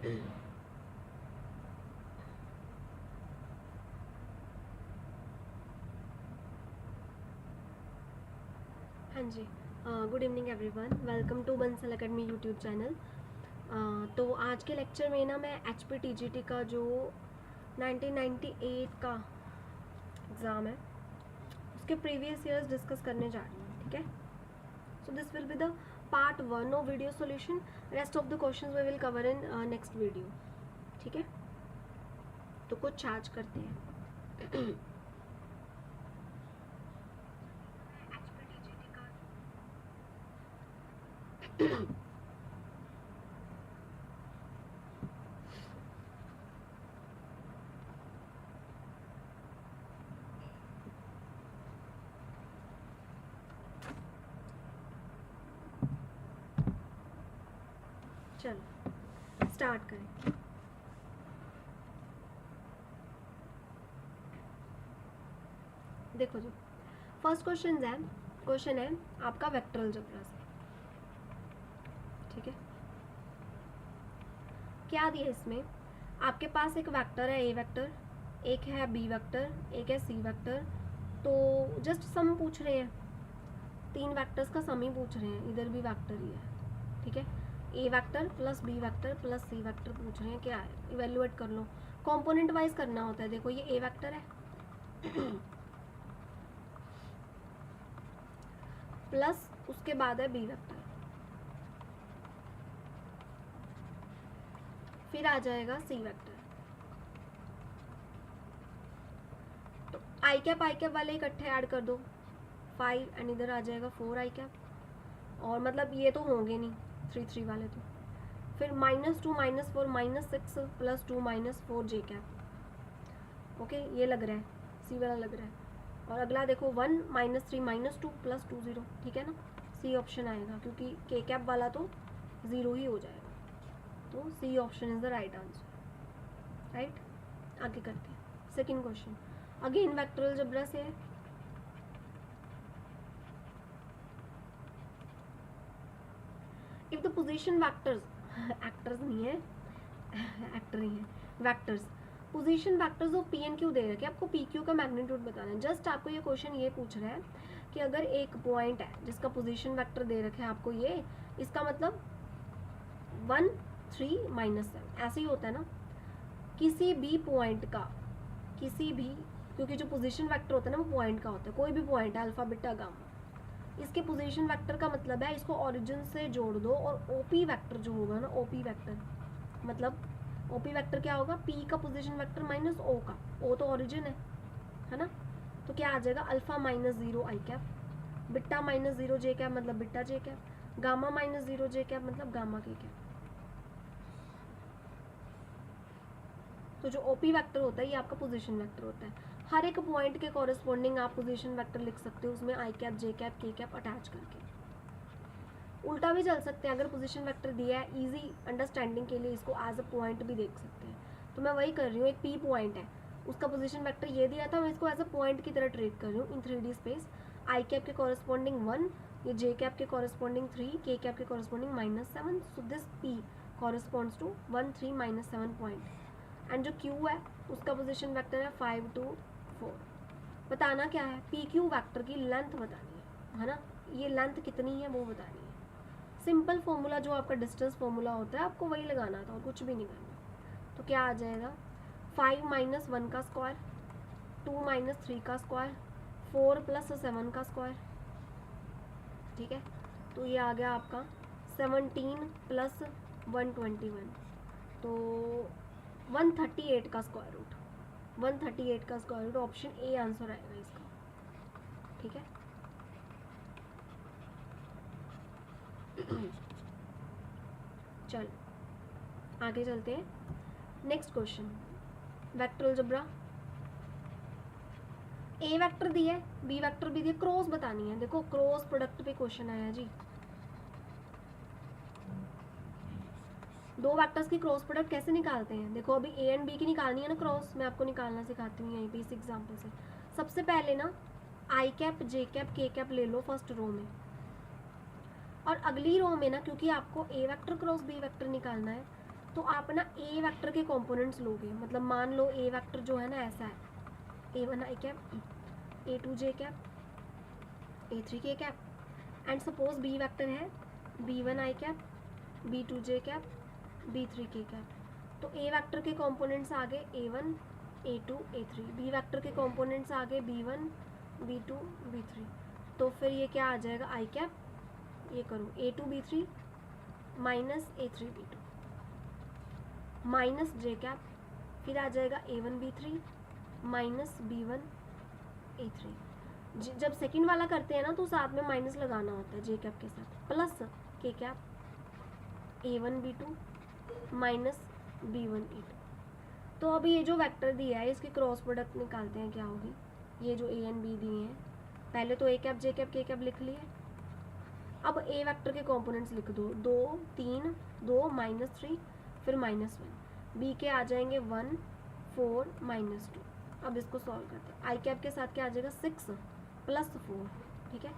हाँ जी, good evening everyone, welcome to Bansal academy YouTube channel. तो आज के लेक्चर में ना मैं HPTGT का जो 1998 का एग्ज़ाम है उसके प्रीवियस ईयर्स डिस्कस करने जा रही हूँ, ठीक है। So this will be the part 1 of video solution. Rest of the questions we will cover in next video, ठीक है। तो कुछ चार्ज करते हैं। चलो स्टार्ट करें। देखो जो फर्स्ट क्वेश्चन है आपका वेक्टर अलजेब्रा से, ठीक है। क्या दिया इसमें, आपके पास एक वेक्टर है ए वेक्टर, एक है बी वेक्टर, एक है सी वेक्टर। तो जस्ट सम पूछ रहे हैं, 3 वेक्टर्स का सम ही पूछ रहे हैं, इधर भी वेक्टर ही है, ठीक है। A vector plus B vector plus C vector पूछ रहे हैं, क्या है इवेल्युएट कर लो। कंपोनेंट वाइज करना होता है। देखो ये ए वेक्टर है प्लस उसके बाद है बी वेक्टर, फिर आ जाएगा सी वेक्टर। तो आई कैप वाले इकट्ठे ऐड कर दो 5 एंड इधर आ जाएगा 4 आई कैप, और मतलब ये तो होंगे नहीं 3 वाले तो। फिर -2 -4 -6 प्लस 2 -4 जे कैप। ओके, ये लग रहा है, सी वाला लग रहा है। और अगला देखो 1 -3 -2 प्लस 2 0, ठीक है ना। सी ऑप्शन आएगा क्योंकि के कैप वाला तो 0 ही हो जाएगा, तो C option is the right answer, right. आगे करते हैं second question, again vector algebra से है। If the position vectors actors नहीं है एक्टर ही है, vectors position vectors of P and Q दे रखे, आपको पी क्यू का मैग्नीट्यूड बताना है। जस्ट आपको ये क्वेश्चन ये पूछ रहा है कि अगर एक पॉइंट है जिसका पोजीशन वेक्टर दे रखे है आपको ये, इसका मतलब 1 3 -7 ऐसे ही होता है ना। किसी भी पॉइंट का, किसी भी, क्योंकि जो पोजीशन वेक्टर होता है ना वो पॉइंट का होता है, कोई भी पॉइंट है अल्फा बीटा गामा, इसके पोजीशन वेक्टर का मतलब है इसको ओरिजिन से जोड़ दो, और ओपी वेक्टर जो होगा ना, ओपी वेक्टर मतलब ओपी वेक्टर क्या होगा, पी का पोजीशन वेक्टर माइनस ओ का, ओ तो ओरिजिन है ना। तो क्या आ जाएगा, अल्फा -0 आई कैप, बिट्टा -0 जे कैप मतलब बिट्टा जे कैप, गामा -0 जे कैप मतलब गामा के कैप। तो जो ओपी वेक्टर होता है ये आपका पोजीशन वेक्टर होता है। हर एक पॉइंट के कॉरेस्पॉन्डिंग आप पोजीशन वेक्टर लिख सकते हो, उसमें आई कैप जे कैप के कैप अटैच करके। उल्टा भी चल सकते हैं, अगर पोजीशन वेक्टर दिया है इजी अंडरस्टैंडिंग के लिए इसको एज अ पॉइंट भी देख सकते हैं। तो मैं वही कर रही हूँ, एक पी पॉइंट है, उसका पोजीशन वेक्टर ये दिया था, मैं इसको एज अ पॉइंट की तरह ट्रीट कर रही हूँ इन 3D स्पेस। आई कैप के कॉरेस्पॉन्डिंग 1, ये जे कैप के कॉरेस्पॉन्डिंग 3, के कैप के corresponding -7। So this P corresponds to 1 3 -7 point. And जो क्यू है उसका पोजीशन वेक्टर है 5 2 4। बताना क्या है, पी क्यू वैक्टर की लेंथ बतानी है ना, ये लेंथ कितनी है वो बतानी है। सिंपल फॉर्मूला जो आपका डिस्टेंस फॉर्मूला होता है आपको वही लगाना था और कुछ भी नहीं करना। तो क्या आ जाएगा, 5 - 1 का स्क्वायर, 2 - 3 का स्क्वायर, 4 + 7 का स्क्वायर, ठीक है। तो ये आ गया आपका 17 + 121, तो 138 का स्क्वायर रूट, 138 का square root, option A answer आएगा इसका, ठीक है। चल आगे चलते हैं। Next question, vector algebra. A vector दिया है, बी वेक्टर भी दिया, क्रॉस बतानी है। देखो क्रॉस प्रोडक्ट पे क्वेश्चन आया जी, दो वेक्टर्स की क्रॉस प्रोडक्ट कैसे निकालते हैं। देखो अभी ए एंड बी की निकालनी है ना क्रॉस, मैं आपको निकालना सिखाती हूँ यहीं पे इस एग्जाम्पल से। सबसे पहले ना आई कैप जे कैप के कैप ले लो फर्स्ट रो में, और अगली रो में ना क्योंकि आपको ए वेक्टर क्रॉस बी वेक्टर निकालना है, तो आप ना ए वेक्टर के कंपोनेंट्स लोगे, मतलब मान लो ए वेक्टर जो है ना ऐसा है, a1 i cap, a2 j cap, a3 k cap, and suppose B vector है b1 i cap, b2 j cap, b3 k cap. तो ए वेक्टर के कंपोनेंट्स आ गए a1 a2 a3, B vector के कंपोनेंट्स आ गए b1 b2 b3। तो फिर ये क्या आ जाएगा i कैप, ये करो a2 b3 minus a3 b2 minus j cap, फिर आ जाएगा a1 b3 minus b1 a3। जब सेकंड वाला करते हैं ना तो साथ में माइनस लगाना होता है j कैप के साथ, plus k cap a1 b2 minus b1 a2। तो अभी ये जो वेक्टर दिया है इसकी क्रॉस प्रोडक्ट निकालते हैं, क्या होगी। ये जो a एंड b दिए हैं, पहले तो a cap j cap k cap लिख लिए, अब a वेक्टर के कंपोनेंट्स लिख दो, 2 3 2 माइनस 3 फिर माइनस 1, b के आ जाएंगे 1 4 माइनस 2। अब इसको सॉल्व करते हैं, i कैप के साथ क्या आ जाएगा 6 प्लस 4, ठीक है,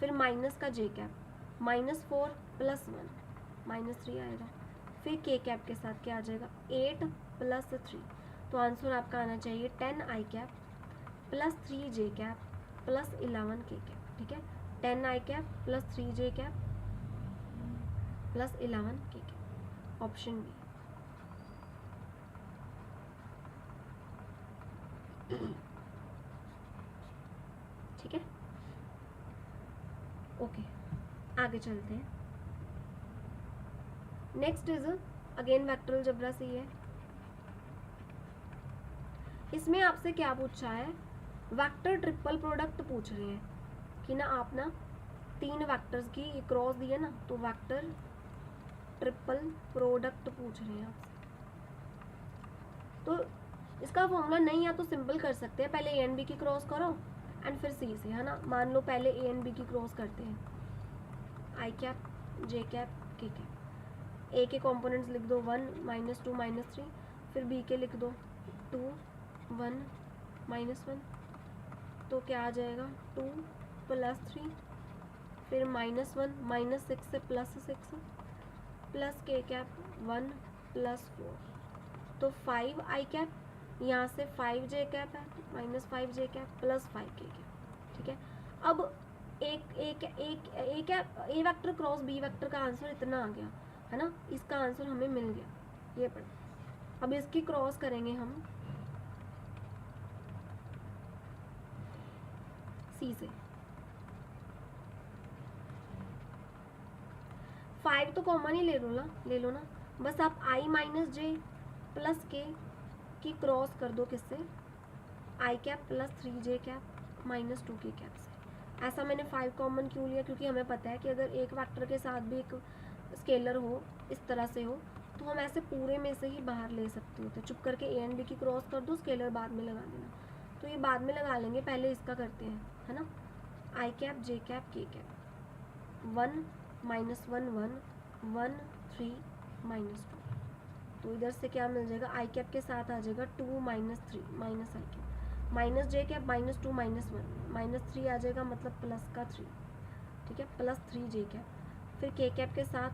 फिर माइनस का j cap minus 4 plus 1 minus 3 आएगा, फिर k कैप के साथ क्या आ जाएगा 8 प्लस 3। तो आंसर आपका आना चाहिए 10 i cap plus 3 j cap plus 11 k cap, ठीक है, 10 i cap plus 3 j cap plus 11 k cap, option B. ठीक है, ओके, आगे चलते हैं। Next is again vector algebra से है। इसमें आपसे क्या पूछा है, वेक्टर ट्रिपल प्रोडक्ट पूछ रहे हैं कि ना आप ना 3 वेक्टर्स की क्रॉस दी है ना, तो वेक्टर ट्रिपल प्रोडक्ट पूछ रहे हैं आपसे। तो इसका फॉर्मूला नहीं या तो सिंपल कर सकते हैं, पहले ए एंड बी की क्रॉस करो एंड फिर सी से, है ना। मान लो पहले ए एंड बी की क्रॉस करते हैं, आई कैप जे कैप के कैप, ए के कंपोनेंट्स लिख दो 1 माइनस 2 माइनस 3, फिर बी के लिख दो 2 1 माइनस 1, तो क्या आ जाएगा 2 प्लस 3 फिर माइनस 1 माइनस 6 से प्लस 6 प्लस के कैप 1 प्लस 4, तो 5 आई कैप, यहाँ से 5 जे कैप है माइनस 5 जे कैप प्लस 5 के कैप, ठीक है। अब एक ए वेक्टर क्रॉस बी वेक्टर का आंसर इतना आ गया, है ना, इसका आंसर हमें मिल गया, ये पढ़। अब इसकी क्रॉस करेंगे हम सी से, 5 तो कॉमन ही ले लो ना, बस आप i माइनस जे प्लस के की क्रॉस कर दो किससे, आई cap plus 3 J cap minus 2 के कैप से। ऐसा मैंने 5 कॉमन क्यों लिया, क्योंकि हमें पता है कि अगर एक वेक्टर के साथ भी एक स्केलर हो, इस तरह से हो, तो हम ऐसे पूरे में से ही बाहर ले सकते होते। चुप करके ए एंड बी की क्रॉस कर दो, स्केलर बाद में लगा देना, तो ये बाद में लगा लेंगे, पहले इसका करते हैं, है ना। आई कैप जे कैप के कैप 1 माइनस 1 1 1 3 माइनस 2, तो इधर से क्या मिल जाएगा, आई कैप के साथ आ जाएगा 2 minus 3 minus I cap, minus J cap minus 2 minus 1 minus 3 आ जाएगा, मतलब प्लस का 3, ठीक है, प्लस 3 जे कैप, फिर के कैप के साथ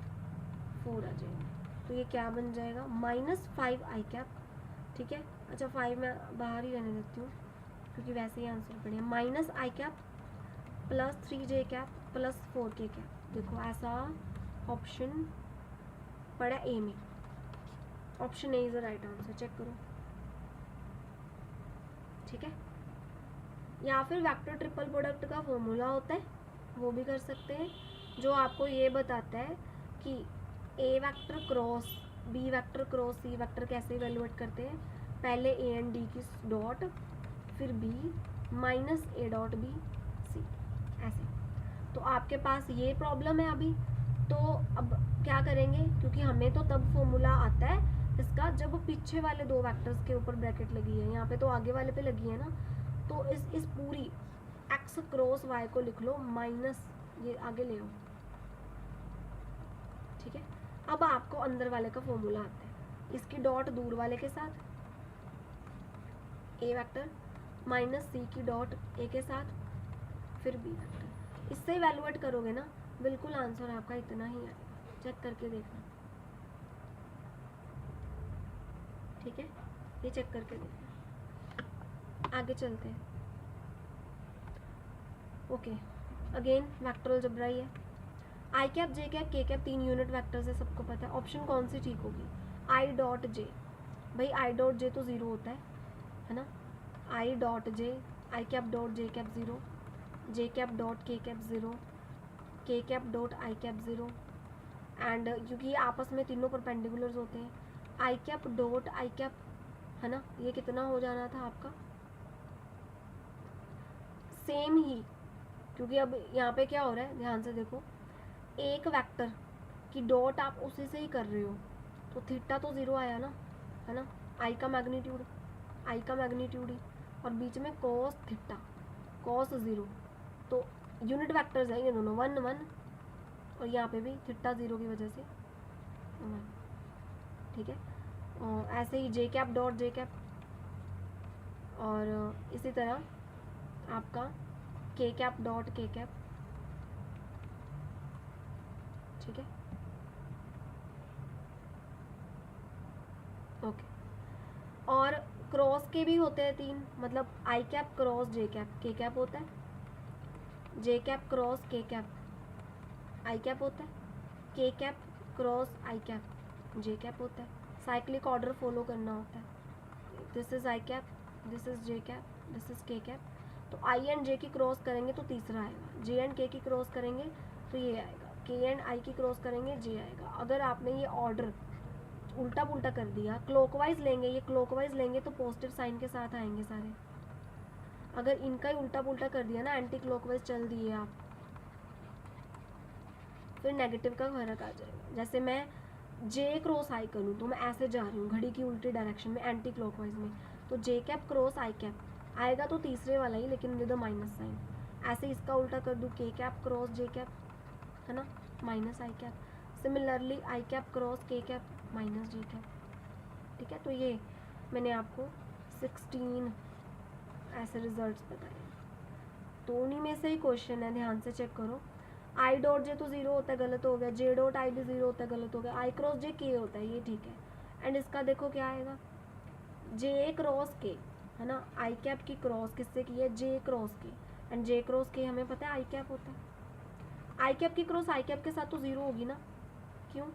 4 आ जाएगा, तो ये क्या बन जाएगा माइनस 5 आई कैप, ठीक है। अच्छा 5 मैं बाहर ही रहने देती हूँ क्योंकि वैसे ही आंसर पड़े, minus I cap plus 3 J cap plus 4 K cap. देखो ऐसा ऑप्शन पड़ा ए में, option A is the right answer, check करो, ठीक है। या फिर वेक्टर ट्रिपल प्रोडक्ट का फॉर्मूला होता है, वो भी कर सकते हैं, जो आपको ये बताता है कि A vector cross B vector cross C vector कैसे इवेलुएट करते हैं। पहले ए एंड डी की डॉट, फिर B minus A dot B C, ऐसे। तो आपके पास ये प्रॉब्लम है अभी, तो अब क्या करेंगे, क्योंकि हमें तो तब फॉर्मूला आता है इसका जब पीछे वाले 2 वेक्टर्स के ऊपर ब्रैकेट लगी है, यहाँ पे तो आगे वाले पे लगी है ना, तो इस पूरी एक्स क्रॉस वाई को लिख लो माइनस, ये आगे ले आओ, ठीक है। अब आपको अंदर वाले का फॉर्मूला आता है, इसकी डॉट दूर वाले के साथ ए वेक्टर माइनस सी की डॉट ए के साथ फिर बी वेक्टर, इससे इवैल्यूएट करोगे ना, बिल्कुल आंसर आपका इतना ही आएगा, चेक करके देखना। ठीक है, ये चेक करके देखते हैं। आगे चलते हैं। ओके, अगेन वेक्टर अलजेब्रा ही है। आई कैप जे कैप के कैप 3 यूनिट वेक्टर्स है, सबको पता है। ऑप्शन कौन सी ठीक होगी? I dot J. भाई आई डॉट जे तो ज़ीरो होता है ना। I dot J, I cap dot J cap zero, J cap dot के कैप ज़ीरो, के cap dot I cap zero. And क्योंकि ये आपस में तीनों परपेंडिकुलर्स होते हैं, आई कैप डॉट आई कैप, है ना, ये कितना हो जाना था आपका? सेम ही, क्योंकि अब यहाँ पे क्या हो रहा है, ध्यान से देखो, एक वेक्टर की डॉट आप उसी से ही कर रहे हो, तो थीटा तो ज़ीरो आया ना, है ना, आई का मैग्नीट्यूड ही, और बीच में कॉस थीटा, कॉस ज़ीरो, तो यूनिट वेक्टर्स हैं ये दोनों, 1 1, और यहाँ पे भी थीटा ज़ीरो की वजह से 1, ठीक है। और ऐसे ही जे कैप डॉट जे कैप, और इसी तरह आपका के कैप डॉट के कैप, ठीक है, ओके। और क्रॉस के भी होते हैं 3, मतलब आई कैप क्रॉस जे कैप के कैप होता है, जे कैप क्रॉस के कैप आई कैप होता है, के कैप क्रॉस आई कैप जे कैप होता है। साइक्लिक ऑर्डर फॉलो करना होता है, this is I cap, this is J cap, this is के कैप। तो आई एंड जे की क्रॉस करेंगे तो तीसरा आएगा, जे एंड के की क्रॉस करेंगे तो ये आएगा, के एंड आई की क्रॉस करेंगे जे आएगा। अगर आपने ये ऑर्डर उल्टा पुल्टा कर दिया, क्लॉकवाइज लेंगे, ये क्लॉकवाइज लेंगे तो पॉजिटिव साइन के साथ आएंगे सारे। अगर इनका ही उल्टा पुल्टा कर दिया ना, एंटी क्लॉकवाइज चल दिए आप, फिर नेगेटिव का फर्क आ जाएगा। जैसे मैं जे क्रॉस आई करूँ तो मैं ऐसे जा रही हूँ घड़ी की उल्टी डायरेक्शन में, एंटी क्लॉकवाइज में, तो जे कैप क्रॉस आई कैप आएगा तो तीसरे वाला ही, लेकिन विद माइनस साइन। ऐसे इसका उल्टा कर दूँ, के कैप क्रॉस जे कैप, है ना, minus I cap. Similarly I cap cross के कैप माइनस जे कैप, ठीक है। तो ये मैंने आपको 16 ऐसे रिजल्ट्स बताए, तो उन्हीं में से ही क्वेश्चन है, ध्यान से चेक करो। आई डॉट जे तो ज़ीरो होता है, गलत हो गया। जे डॉट आई भी ज़ीरो होता है, गलत हो गया। आई क्रॉस जे के होता है, ये ठीक है। एंड इसका देखो क्या आएगा, जे क्रॉस के, है ना, आई कैप की क्रॉस किससे की है, जे क्रॉस के, एंड जे क्रॉस के हमें पता है आई कैप होता है। आई कैप की क्रॉस आई कैप के साथ तो ज़ीरो होगी ना, क्यों?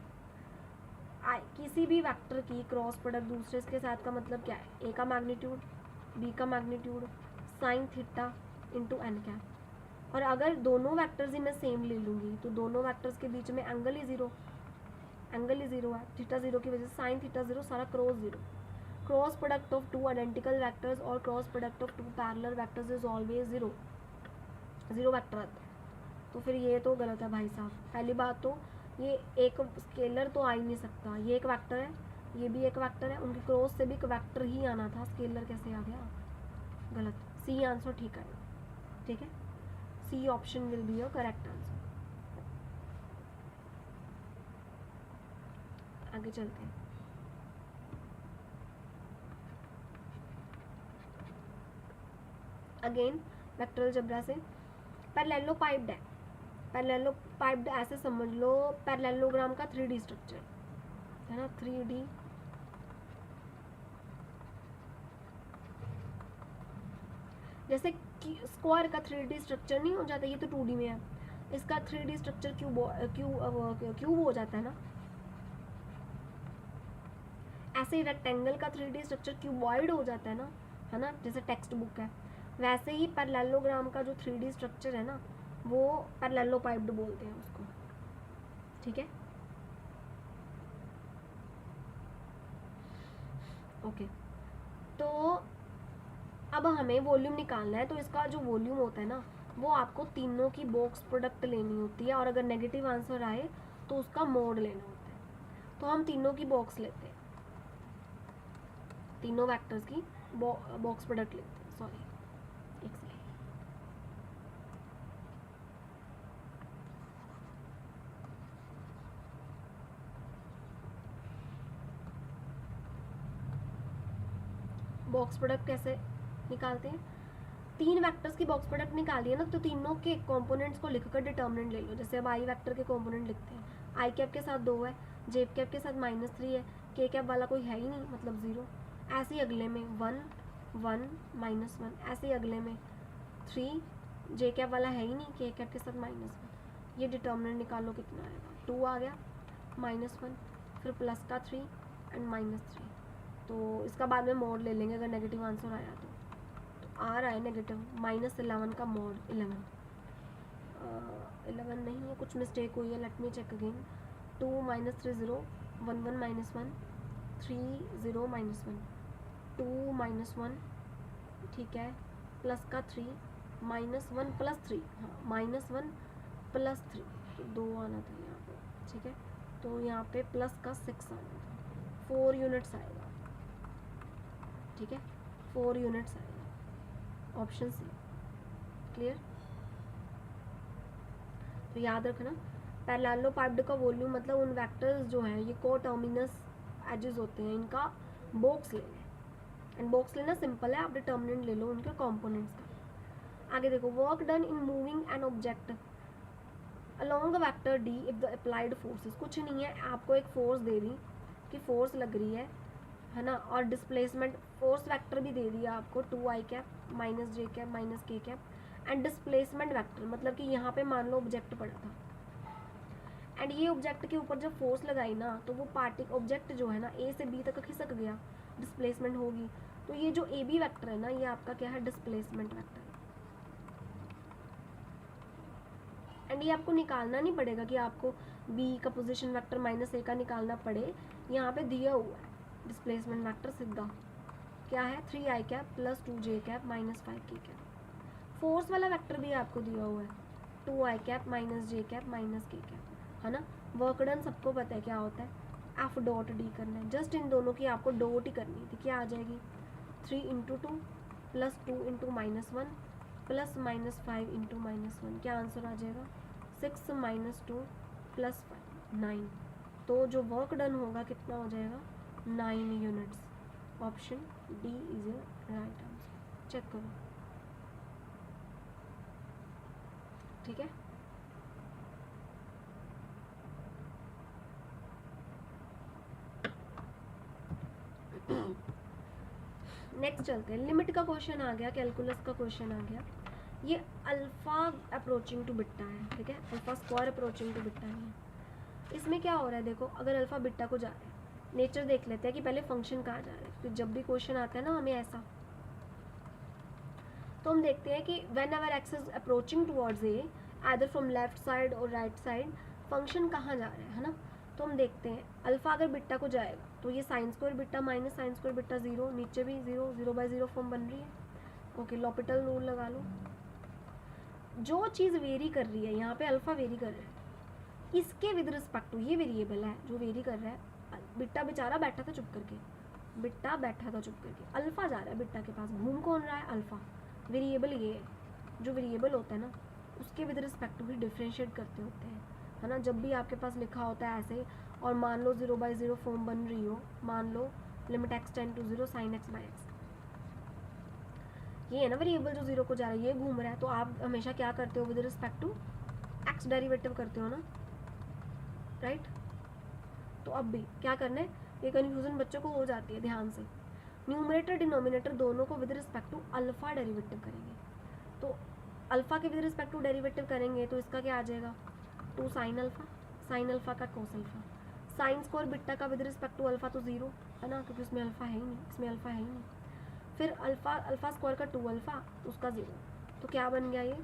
किसी भी वेक्टर की क्रॉस प्रोडक्ट दूसरे के साथ का मतलब क्या है, ए का मैग्नीट्यूड, बी का magnitude, sine theta into N cap. और अगर दोनों वेक्टर्स ही मैं सेम ले लूँगी तो दोनों वेक्टर्स के बीच में एंगल ही ज़ीरो है, थीटा ज़ीरो की वजह से साइन थीटा ज़ीरो, सारा cross zero. Cross product of 2 identical vectors और cross product of 2 parallel vectors is always zero vector आता है। तो फिर ये तो गलत है भाई साहब। पहली बात तो ये एक स्केलर तो आ ही नहीं सकता, ये एक वेक्टर है, ये भी एक वेक्टर है, उनकी क्रॉस से भी एक वेक्टर ही आना था, स्केलर कैसे आ गया? गलत। सी आंसर ठीक है, ठीक है, C option will be your correct answer. आगे चलते हैं। अगेन वेक्टर अलजेब्रा से, पैरेललोपाइप्ड है, पैरेललोपाइप्ड ऐसे समझ लो, पैरेललोग्राम का 3D स्ट्रक्चर है ना, 3D जैसे स्क्वायर का 3D स्ट्रक्चर नहीं हो जाता, ये तो 2D में है, इसका 3D स्ट्रक्चर क्यूब हो जाता है ना। ऐसे ही रेक्टेंगल का 3D स्ट्रक्चर क्यूबॉइड हो जाता है ना, जैसे टेक्स्ट बुक है। वैसे ही पैरेललोग्राम का जो 3D स्ट्रक्चर है ना, वो पैरेललोपाइप्ड बोलते हैं उसको, ठीक है, ओके। तो अब हमें वॉल्यूम निकालना है, तो इसका जो वॉल्यूम होता है ना, वो आपको तीनों की बॉक्स प्रोडक्ट लेनी होती है, और अगर नेगेटिव आंसर आए तो उसका मोड लेना होता है। तो हम तीनों की बॉक्स लेते हैं, तीनों वेक्टर्स की बॉक्स प्रोडक्ट लेते हैं, सॉरी एक सेकेंड। बॉक्स प्रोडक्ट कैसे निकालते हैं, 3 वेक्टर्स की बॉक्स प्रोडक्ट निकाली है ना, तो तीनों के कंपोनेंट्स को लिखकर डिटर्मिनेंट ले लो। जैसे अब आई वेक्टर के कंपोनेंट लिखते हैं, आई कैप के साथ 2 है, जे कैप के साथ -3 है, के कैप वाला कोई है ही नहीं, मतलब 0। ऐसे ही अगले में 1 1 -1, ऐसे ही अगले में 3, जे कैप वाला है ही नहीं, के कैप के साथ -1। ये डिटर्मिनेंट निकालो कितना आएगा, 2 आ गया, -1, फिर प्लस का 3 एंड -3। तो इसका बाद में मोड ले लेंगे अगर नेगेटिव आंसर आया तो आ रहा है नेगेटिव, -11 का मोड 11 नहीं है, कुछ मिस्टेक हुई है, लेट मी चेक अगेन। 2 -3 0 1 1 -1 3 0 -1 2 -1, ठीक है, प्लस का 3 -1 प्लस 3, हाँ -1 प्लस 3, तो 2 आना था यहाँ पे, ठीक है। तो यहाँ पे प्लस का 6 आना था, 4 यूनिट्स आएगा, ठीक है, 4 यूनिट्स आएगा, ऑप्शन सी। क्लियर? तो याद रखना, पैरेललोपाइप्ड का वॉल्यूम मतलब उन वेक्टर्स जो हैं ये कोटर्मिनस एजेस होते हैं, इनका बॉक्स ले लें। एंड बॉक्स लेना सिंपल है, आप डिटर्मिनेंट ले लो उनके कंपोनेंट्स का। आगे देखो, work done in moving an object along a vector D if the applied forces. कुछ नहीं है, आपको एक फोर्स दे दी कि फोर्स लग रही है ना, और डिस्प्लेसमेंट फोर्स वेक्टर भी दे दिया आपको, 2i कैप माइनस जे कैप माइनस के कैप, एंड डिस्प्लेसमेंट वेक्टर मतलब कि यहाँ पे मान लो ऑब्जेक्ट पड़ा था, एंड ये ऑब्जेक्ट के ऊपर जब फोर्स लगाई ना तो वो ऑब्जेक्ट जो है ना ए से बी तक खिसक गया, डिस्प्लेसमेंट होगी। तो ये जो ए बी वेक्टर है ना, ये आपका क्या है, डिस्प्लेसमेंट वेक्टर है। एंड ये आपको निकालना नहीं पड़ेगा कि आपको बी का पोजीशन वेक्टर -a का निकालना पड़े, यहाँ पे दिया हुआ है डिस्प्लेसमेंट वेक्टर सीधा क्या है, 3i cap plus 2j cap minus 5k cap. Force वाला वेक्टर भी आपको दिया हुआ है, 2i कैप माइनस जे कैप माइनस k कैप, है ना। वर्क डन सबको पता है क्या होता है, एफ डॉट डी करना है, जस्ट इन दोनों की आपको डॉट ही करनी थी। क्या आ जाएगी, 3 × 2 प्लस 2 × -1 प्लस -5 × -1, क्या आंसर आ जाएगा, 6 - 2 प्लस 5 9। तो जो वर्क डन होगा कितना हो जाएगा, 9 units. Option D is your right answer. Check करो, ठीक है। नेक्स्ट चलते हैं, लिमिट का क्वेश्चन आ गया, कैलकुलस का क्वेश्चन आ गया। ये अल्फा अप्रोचिंग टू बिट्टा है, ठीक है, alpha square approaching to beta नहीं है। इसमें क्या हो रहा है, देखो अगर अल्फा बिट्टा को जा रहा है, नेचर देख लेते हैं कि पहले फंक्शन कहाँ जा रहा है। तो जब भी क्वेश्चन आता है ना हमें ऐसा, तो हम देखते हैं कि when ever x is approaching towards a either from left side और राइट साइड, फंक्शन कहाँ जा रहा है ना। तो हम देखते हैं अल्फा अगर बिट्टा को जाएगा तो ये sine square beta minus sine square beta 0, नीचे भी 0, 0/0 फॉर्म बन रही है। ओके, लॉपिटल रूल लगा लो। जो चीज़ वेरी कर रही है, यहाँ पे अल्फा वेरी कर रहा है, इसके विद रिस्पेक्ट टू, ये वेरिएबल है जो वेरी कर रहा है। बिट्टा बेचारा बैठा था चुप करके, बिट्टा बैठा था चुप करके, अल्फा जा रहा है बिट्टा के पास, घूम कौन रहा है, अल्फा। वेरिएबल ये है, जो वेरिएबल होता है ना उसके विद रिस्पेक्ट टू ही डिफ्रेंशिएट करते होते हैं, है ना। जब भी आपके पास लिखा होता है ऐसे, और मान लो 0/0 फॉर्म बन रही हो, मान लो limit x tend to 0 sin x/x, ये है ना वेरिएबल जो 0 को जा रहा है, ये घूम रहा है। तो आप हमेशा क्या करते हो, with respect to x derivative करते हो ना, राइट। तो अब भी क्या करना है, ये कन्फ्यूजन बच्चों को हो जाती है, ध्यान से। न्यूमरेटर डिनोमिनेटर दोनों को with respect to alpha derivative करेंगे। तो अल्फा के विद रिस्पेक्ट टू डेरिवेटिव करेंगे तो इसका क्या आ जाएगा, 2 sin अल्फा, sin अल्फा का cos alpha. Sine square beta का विद रिस्पेक्ट टू अल्फा तो 0 है ना, क्योंकि इसमें अल्फा है ही नहीं, इसमें अल्फा है ही नहीं। फिर अल्फा स्क्वायर का 2 अल्फा, उसका 0, तो क्या बन गया ये,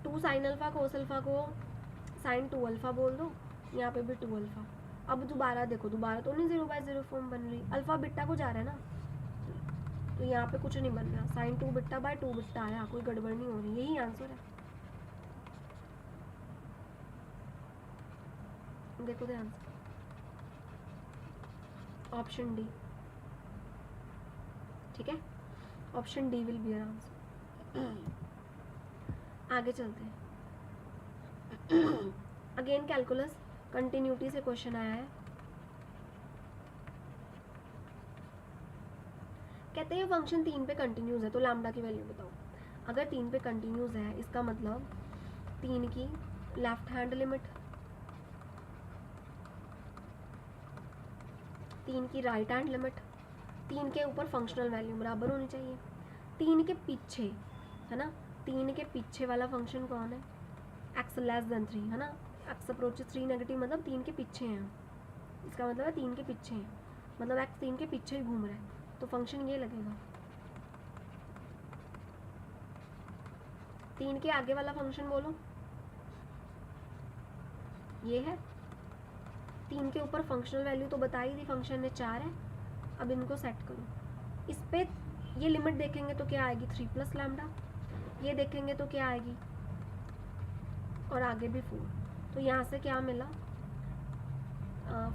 2 sin अल्फा cos अल्फा को sin 2 अल्फा बोल दो, यहाँ पे भी 2 अल्फा। अब दोबारा देखो, दोबारा तो नहीं 0/0 फॉर्म बन रही, अल्फा बिट्टा को जा रहा है ना, तो यहाँ पे कुछ नहीं बन रहा, sin 2 बिट्टा बाय 2 बिट्टा आया, कोई गड़बड़ नहीं हो रही, यही आंसर है। देखो ध्यान से, ऑप्शन डी, ठीक है, option D will be your answer. आगे चलते हैं, अगेन कैलकुलस कंटिन्यूटी से क्वेश्चन आया है। कहते हैं फंक्शन 3 पे कंटिन्यूज है, तो लैम्डा की वैल्यू बताओ। अगर 3 पे कंटिन्यूज है, इसका मतलब 3 की लेफ्ट हैंड लिमिट 3 की राइट हैंड लिमिट, 3 के ऊपर फंक्शनल वैल्यू बराबर होनी चाहिए, 3 के पीछे है ना, 3 के पीछे वाला फंक्शन कौन है, x लेस देन 3 है ना, x अप्रोच 3 नेगेटिव मतलब 3 के पीछे हैं, इसका मतलब है 3 के पीछे हैं, मतलब x 3 के पीछे ही घूम रहा है, तो फंक्शन ये लगेगा। 3 के आगे वाला फंक्शन बोलो, ये है। 3 के ऊपर फंक्शनल वैल्यू तो बता ही दी, फंक्शन में 4 है। अब इनको सेट करो, इस पे ये लिमिट देखेंगे तो क्या आएगी 3 प्लस लैम्डा, ये देखेंगे तो क्या आएगी, और आगे भी 4, तो यहाँ से क्या मिला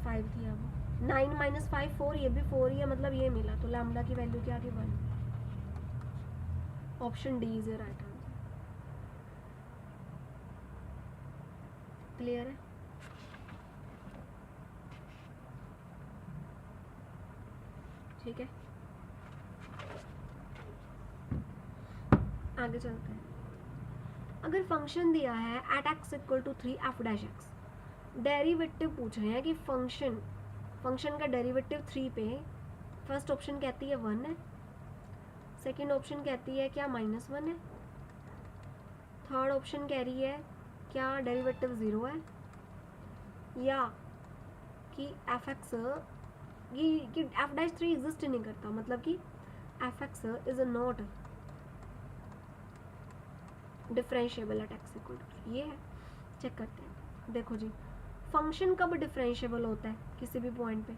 5 थी, अब 9 माइनस 5 4, ये भी 4 ही है, मतलब ये मिला, तो लैम्डा की वैल्यू क्या आ गई 1। Option D is right answer. Clear है? ठीक है, आगे चलते हैं। अगर फंक्शन दिया है at X equal to 3 F dash X, derivative पूछ रहे हैं कि फंक्शन का डेरिवेटिव 3 पे, फर्स्ट ऑप्शन कहती है 1 है, सेकेंड ऑप्शन कहती है क्या -1 है, थर्ड ऑप्शन कह रही है क्या डेरिवेटिव 0 है, या कि एफ एक्स कि एफ डैश 3 एग्जिस्ट नहीं करता, मतलब कि F X is not differentiable at X equal to, ये है। चेक करते हैं, देखो जी, फंक्शन कब डिफरेंशिएबल होता है किसी भी पॉइंट पे,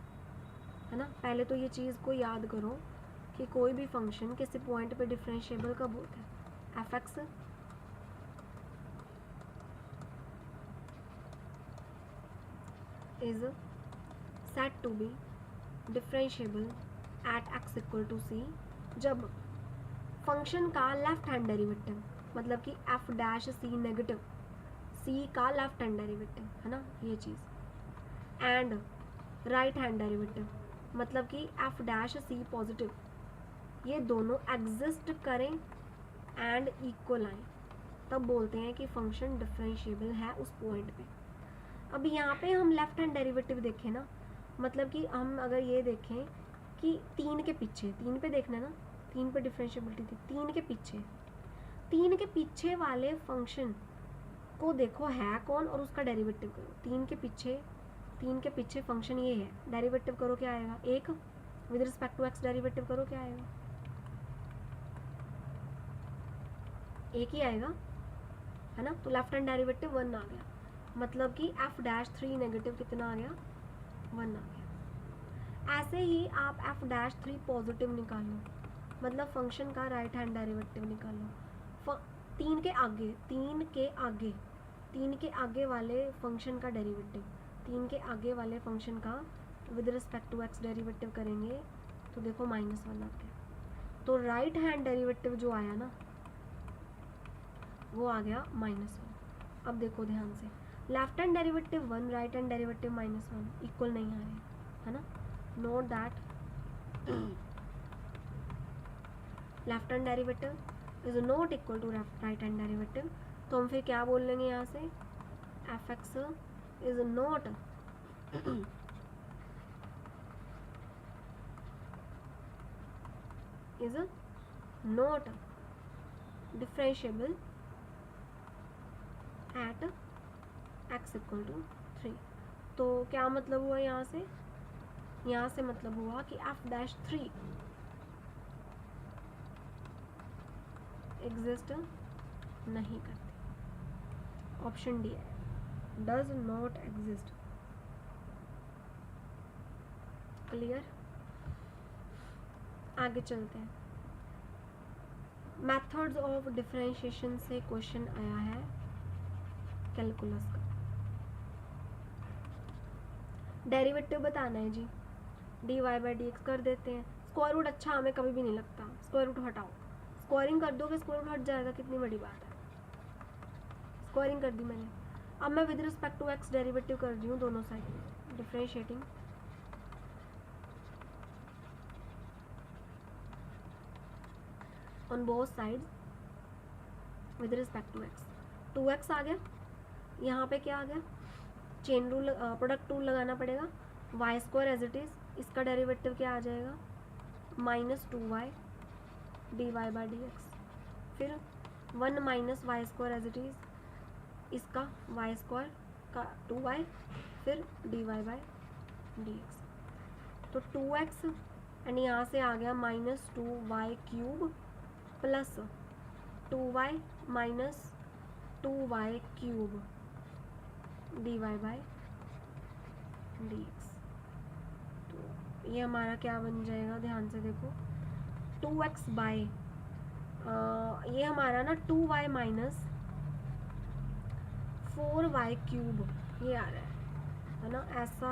है ना, पहले तो ये चीज़ को याद करो कि कोई भी फंक्शन किसी पॉइंट पे डिफरेंशिएबल कब होता है, F X is set to be differentiable at X equal to C, जब फंक्शन का लेफ्ट हैंड डेरिवेटिव, मतलब कि F dash C negative, C का लेफ्ट हैंड डेरिवेटिव है ना ये चीज़, एंड राइट हैंड डेरिवेटिव मतलब कि एफ डैश सी पॉजिटिव, ये दोनों एग्जिस्ट करें एंड इक्वल आए, तब बोलते हैं कि फंक्शन डिफरेंशिएबल है उस पॉइंट पे। अब यहाँ पे हम लेफ्ट हैंड डेरिवेटिव देखें ना, मतलब कि हम अगर ये देखें कि 3 के पीछे, 3 पे देखना ना, 3 पे डिफरेंशिएबिलिटी थी, 3 के पीछे वाले फंक्शन को देखो है कौन और उसका डेरिवेटिव करो। 3 के पीछे फंक्शन ये है, डेरिवेटिव करो क्या आएगा 1, with respect to X derivative करो क्या आएगा 1 ही आएगा, है ना, तो लेफ्ट हैंड डेरिवेटिव 1 आ गया, मतलब कि एफ डैश 3 नेगेटिव कितना आ गया 1 आ गया। ऐसे ही आप एफ डैश 3 पॉजिटिव निकालो, मतलब फंक्शन का राइट हैंड डेरिवेटिव निकालो, 3 के आगे वाले फंक्शन का डेरिवेटिव, 3 के आगे वाले फंक्शन का with respect to X derivative करेंगे तो देखो -1 आ गया, तो राइट हैंड डेरिवेटिव जो आया ना वो आ गया -1। अब देखो ध्यान से, left hand derivative 1, right hand derivative -1 equal नहीं आ रहे, है ना, note that left hand derivative is not equal to right hand derivative, तो हम फिर क्या बोल लेंगे यहाँ से, F X is not differentiable at X equal to 3। तो क्या मतलब हुआ यहाँ से मतलब हुआ कि एफ डैश 3 एग्जिस्ट नहीं करती, ऑप्शन डी है, डज नॉट एग्जिस्ट। क्लियर? आगे चलते हैं, मेथड्स ऑफ डिफरेंशिएशन से क्वेश्चन आया है कैलकुलस का, डेरिवेटिव बताना है जी, dy बाई डी एक्स कर देते हैं, स्क्वायर रूट अच्छा हमें कभी भी नहीं लगता, स्क्वायर रूट हटाओ, स्क्वायरिंग कर दोगे स्क्वायर रूट हट जाएगा, कितनी बड़ी बात है, स्क्वायरिंग कर दी मैंने। अब मैं with respect to X derivative कर रही हूँ दोनों side, differentiating, on both sides with respect to X, 2x आ गया, यहाँ पे क्या आ गया, चेन रूल प्रोडक्ट रूल लगाना पड़ेगा, Y square as it is इसका डेरिवेटिव क्या आ जाएगा, -2y dy by D X, फिर 1 minus Y square as it is, इसका वाई स्क्वायर का 2y, फिर dy बाई डी एक्स, तो 2x एंड यहाँ से आ गया -2y cube plus 2y minus 2y cube dy by D x. तो ये हमारा क्या बन जाएगा, ध्यान से देखो, 2x बाय ये हमारा ना 2y माइनस 4y क्यूब ये आ रहा है ना, ऐसा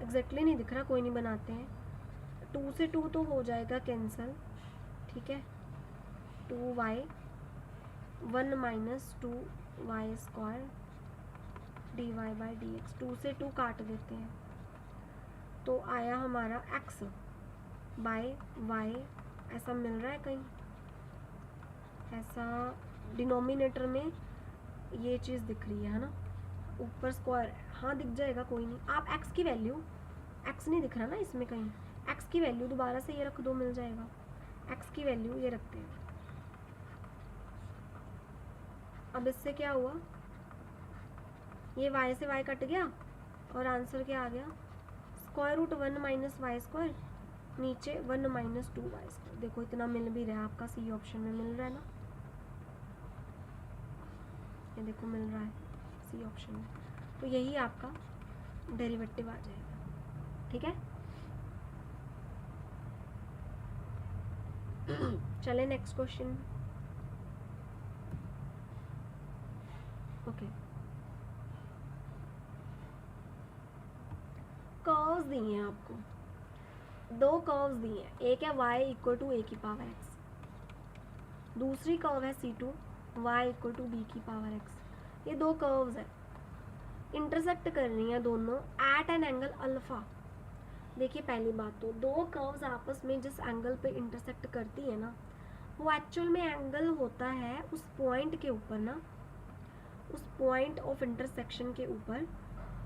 एग्जैक्टली नहीं दिख रहा, कोई नहीं बनाते हैं, 2 से 2 तो हो जाएगा कैंसिल, ठीक है, 2y 1 minus 2y square dy by D x, 2 से 2 काट देते हैं, तो आया हमारा x बाय y, ऐसा मिल रहा है कहीं, ऐसा डिनोमिनेटर में ये चीज़ दिख रही है ना, ऊपर स्क्वायर, हाँ दिख जाएगा, कोई नहीं, आप x की वैल्यू, x नहीं दिख रहा ना इसमें कहीं, x की वैल्यू दोबारा से ये रख दो, मिल जाएगा, x की वैल्यू ये रखते हैं। अब इससे क्या हुआ, ये y से y कट गया और आंसर क्या आ गया, square root 1 minus Y square, नीचे 1 माइनस 2y स्क्वायर। देखो इतना मिल भी रहा है आपका, सी ऑप्शन में मिल रहा है ना, ये देखो मिल रहा है सी ऑप्शन में, तो यही आपका डेरिवेटिव आ जाएगा, ठीक है। चले नेक्स्ट क्वेश्चन, ओके। कर्व्स दिए हैं आपको, 2 कर्व्स दिए हैं, एक है y इक्वल टू a की पावर x, दूसरी कर्व है C2 y equal to b की पावर x। ये 2 कर्व्स हैं, इंटरसेक्ट कर रही हैं दोनों एट एन एंगल अल्फा। देखिए पहली बात तो 2 कर्व्स आपस में जिस एंगल पे इंटरसेक्ट करती है ना, वो एक्चुअल में एंगल होता है उस पॉइंट के ऊपर ना, उस पॉइंट ऑफ इंटरसेक्शन के ऊपर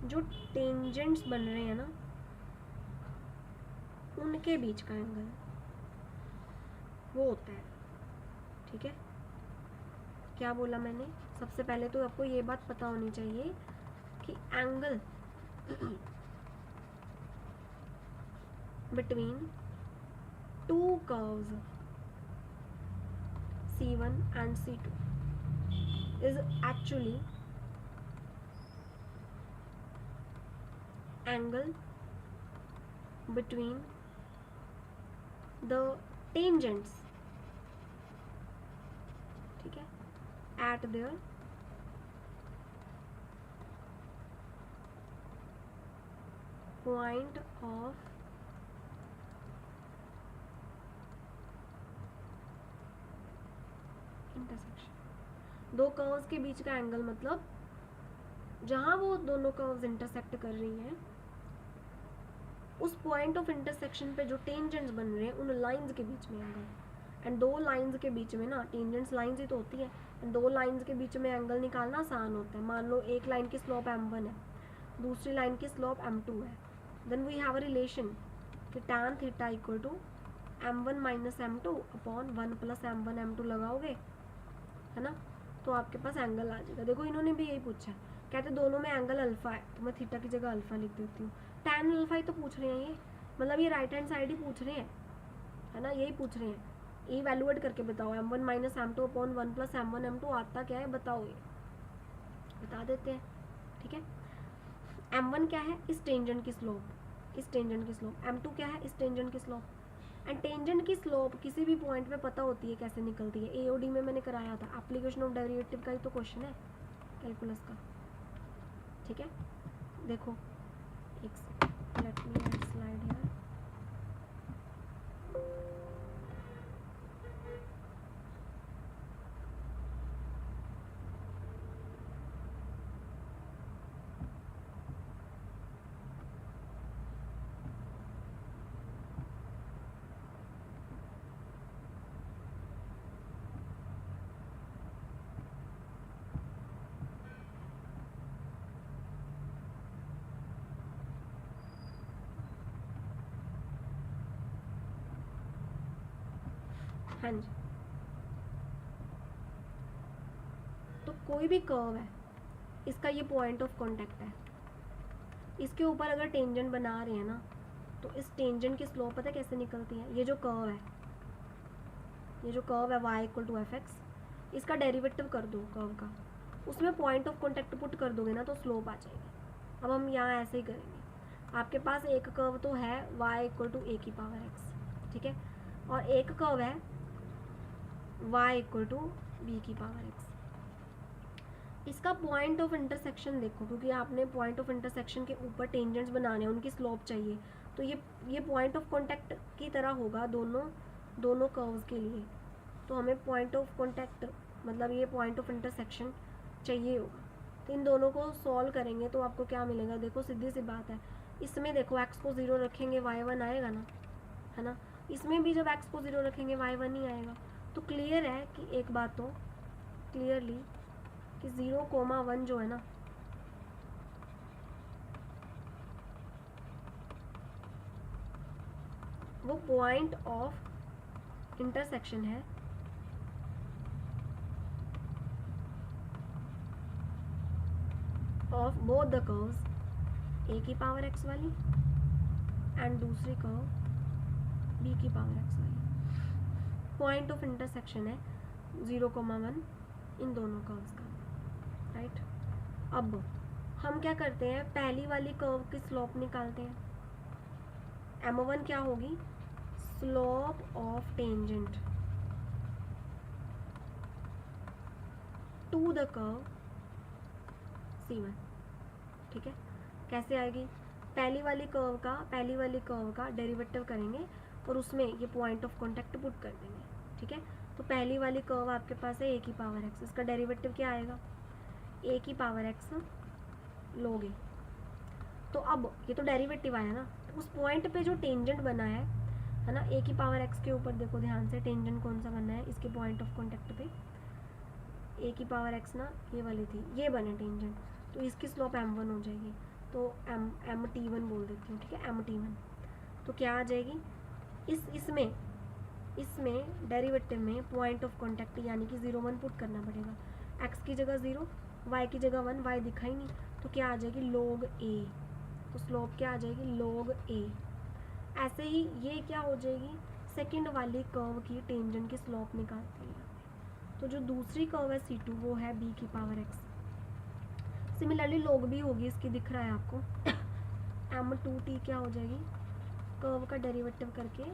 जो टेंजेंट्स बन रहे हैं ना, उनके बीच का एंगल वो होता है, ठीक है। क्या बोला मैंने, सबसे पहले तो आपको ये बात पता होनी चाहिए कि angle between 2 curves C1 and C2 is actually angle between the tangents, ठीक है, at their point of intersection. 2 curves के बीच का एंगल मतलब जहां वो दोनों कर्व्स इंटरसेक्ट कर रही हैं, उस पॉइंट ऑफ इंटरसेक्शन पे जो टेंजेंट्स बन रहे हैं उन लाइंस के बीच में एंगल, एंड 2 लाइंस के बीच में ना, टेंजेंट्स लाइंस ही तो होती है, एंड 2 लाइंस के बीच में एंगल निकालना आसान होता है। मान लो एक लाइन की स्लोप m1 है, दूसरी लाइन की स्लोप m2 है, then we have a relation कि tan theta equal to m1 minus m2 upon 1 plus m1 m2 लगाओगे, है ना, तो आपके पास एंगल आ जाएगा। देखो इन्होंने भी यही पूछा है, कहते दोनों में एंगल अल्फा है, तो मैं थीटा की जगह अल्फा लिख देती हूँ। tan अल्फा ही तो पूछ रहे हैं ये, मतलब ये राइट हैंड साइड ही पूछ रहे हैं, है ना, यही पूछ रहे हैं। ये वैल्यूएट करके बताओ, m1 minus m2 upon 1 plus m1 m2 आता क्या है बताओ, ये बता देते हैं, ठीक है। m1 क्या है, इस टेंजेंट की स्लोप, इस टेंजेंट की स्लोप, m2 क्या है, इस टेंजेंट की स्लोप, एंड टेंजेंट की स्लोप किसी भी पॉइंट पे पता होती है कैसे निकलती है, एओडी में मैंने कराया था, एप्लीकेशन ऑफ डेरिवेटिव का ही तो क्वेश्चन है कैलकुलस का, ठीक है। देखो एक let me add slide here, हाँ जी, तो कोई भी कर्व है, इसका ये पॉइंट ऑफ कांटेक्ट है, इसके ऊपर अगर टेंजेंट बना रहे हैं ना, तो इस टेंजेंट की स्लोप पता है कैसे निकलती है? ये जो कर्व है, ये जो कर्व है y equal to F X, इसका डेरिवेटिव कर दो कर्व का, उसमें पॉइंट ऑफ कांटेक्ट पुट कर दोगे ना तो स्लोप आ जाएगी। अब हम यहाँ ऐसे ही करेंगे, आपके पास एक कर्व तो है y इक्वल टू ए की पावर x, ठीक है, और एक कर्व है y इक्वल टू बी की पावर x। इसका पॉइंट ऑफ इंटरसेक्शन देखो, क्योंकि आपने पॉइंट ऑफ इंटरसेक्शन के ऊपर टेंजेंट्स बनाने हैं, उनकी स्लोप चाहिए, तो ये पॉइंट ऑफ कांटेक्ट की तरह होगा दोनों कर्व्स के लिए। तो हमें पॉइंट ऑफ कांटेक्ट मतलब ये पॉइंट ऑफ इंटरसेक्शन चाहिए होगा। तो इन दोनों को सॉल्व करेंगे तो आपको क्या मिलेगा? देखो सीधी सी बात है, इसमें देखो x को 0 रखेंगे y1 आएगा ना, है ना, इसमें भी जब x को 0 रखेंगे y1 ही आएगा। तो क्लियर है कि एक बात तो क्लियरली कि 0,1 जो है ना, वो पॉइंट ऑफ इंटरसेक्शन है of both the curves, a की पावर x वाली एंड दूसरी कर्व b की पावर x वाली। पॉइंट ऑफ इंटरसेक्शन है 0,1 इन दोनों कर्व्स का, राइट। अब हम क्या करते हैं, पहली वाली कर्व की स्लोप निकालते हैं। m1 क्या होगी? Slope of tangent to the curve c1, ठीक है। कैसे आएगी? पहली वाली कर्व का डेरिवेटिव करेंगे और उसमें ये पॉइंट ऑफ कांटेक्ट पुट कर देंगे, ठीक है। तो पहली वाली कर्व आपके पास है a की पावर x, इसका डेरिवेटिव क्या आएगा? a की पावर x log a। तो अब ये तो डेरिवेटिव आया ना, तो उस पॉइंट पे जो टेंजेंट बना है ना, a की पावर x के ऊपर देखो ध्यान से, टेंजेंट कौन सा बना है इसके पॉइंट ऑफ कांटेक्ट पे? a की पावर x ना, ये वाली थी, ये बने टेंजेंट, तो इसकी स्लोप m1 हो जाएगी। तो mt1 बोल देती हूँ, ठीक है, mt1। तो क्या आ जाएगी? इसमें डेरिवेटिव में पॉइंट ऑफ कांटेक्ट यानी कि 0,1 पुट करना पड़ेगा। x की जगह 0, y की जगह 1, y दिखा ही नहीं, तो क्या आ जाएगी? log a। तो स्लोप क्या आ जाएगी? log a। ऐसे ही ये क्या हो जाएगी? सेकंड वाली कर्व की टेंजेंट की स्लोप निकालते हैं। तो जो दूसरी कर्व है c2 वो है b की power x। Similarly log b होगी, इसकी दिख रहा है आपको m2t क्या हो जाएगी? कर्व का डेरिवेटिव करके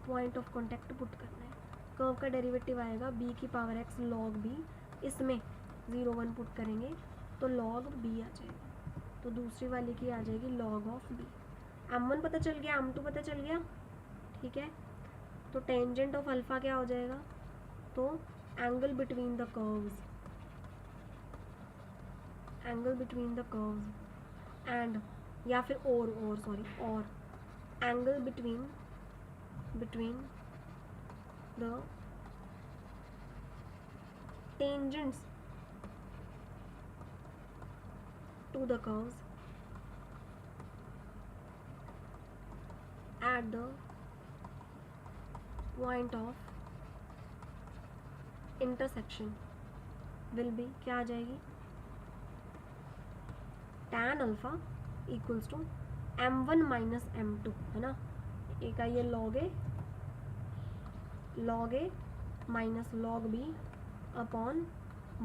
पॉइंट ऑफ कांटेक्ट पुट करना है। कर्व का डेरिवेटिव आएगा b की पावर x log b, इसमें 0,1 पुट करेंगे तो log b आ जाएगा। तो दूसरी वाली की आ जाएगी log ऑफ b। m1 पता चल गया, m2 पता चल गया, ठीक है। तो टेंजेंट ऑफ अल्फा क्या हो जाएगा? तो angle between the curves, and या फिर और angle between the tangents to the curves at the point of intersection will be क्या आ जाएगी? tan alpha equals to m1 minus m2, है ना, एक आई है log a minus log b upon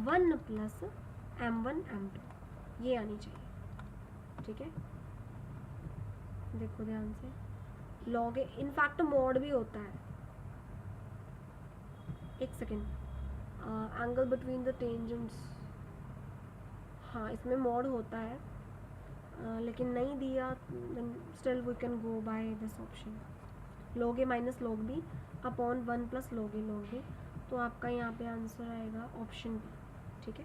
1 plus m1 m2, ये आनी चाहिए, ठीक है। देखो ध्यान से, log a इनफैक्ट मॉड भी होता है, एक second, angle between the tangents, हाँ इसमें मॉड होता है, लेकिन नहीं दिया, still we can go by this option, log a minus log b upon 1 plus log a। तो आपका यहाँ पे आंसर आएगा ऑप्शन बी, ठीक है।